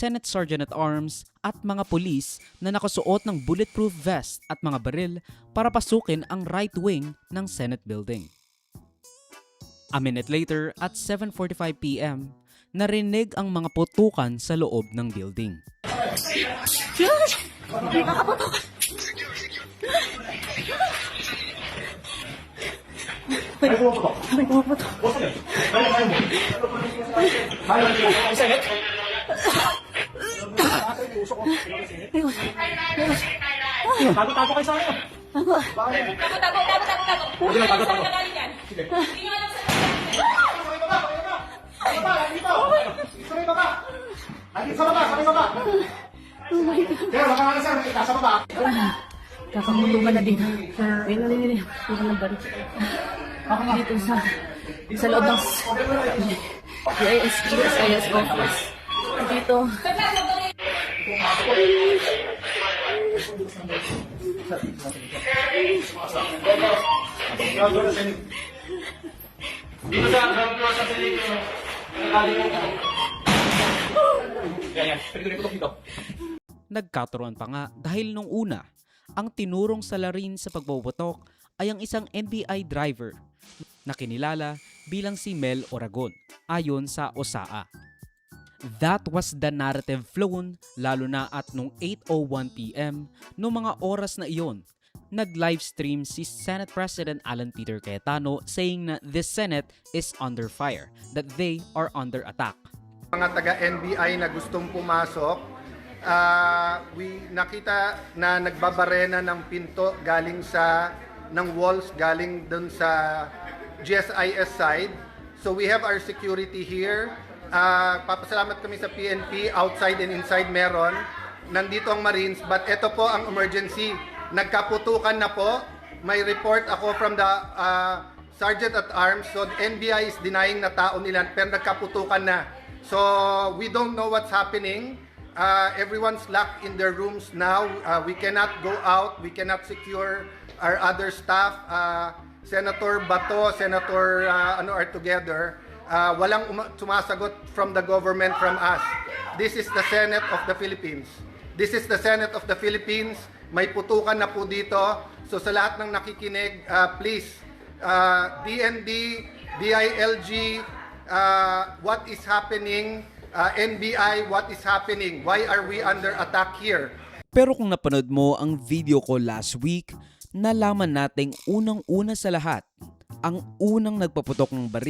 Senate Sergeant at Arms at mga pulis na nakasuot ng bulletproof vest at mga baril para pasukin ang right wing ng Senate building. A minute later, at 7:45 p.m., narinig ang mga putukan sa loob ng building. Tago kayo sa akin. Tago. Huwag na, tago. Sige. Kakamuto ka na dito. May nalilili. Hindi ka ng balik. Dito sa loob ng CIS office. Dito. Nagkaturoan pa nga dahil nung una, ang tinurong salarin sa pagbobotok ay ang isang NBI driver na kinilala bilang si Mel Oragon ayon sa OSAA. That was the narrative flown lalo na at nung 8:01 p.m. noong mga oras na iyon, nag-livestream si Senate President Alan Peter Cayetano saying na the Senate is under fire, that they are under attack. Mga taga-NBI na gustong pumasok, nakita na nagbabarena ng pinto galing ng walls galing dun sa GSIS side. So we have our security here. Papasalamat kami sa PNP, outside and inside meron. Nandito ang Marines, but ito po ang emergency. Nagkaputukan na po. May report ako from the Sergeant at Arms. So NBI is denying na tao nila, pero nagkaputukan na. So we don't know what's happening. Everyone's locked in their rooms now. We cannot go out. We cannot secure our other staff. Senator Bato, Senator are together. Walang sumasagot from the government, from us. This is the Senate of the Philippines. This is the Senate of the Philippines. May putukan na po dito. So sa lahat ng nakikinig, please, DND, DILG, what is happening? NBI, what is happening? Why are we under attack here? Pero kung napanood mo ang video ko last week, nalaman nating unang-una sa lahat, ang unang nagpaputok ng baril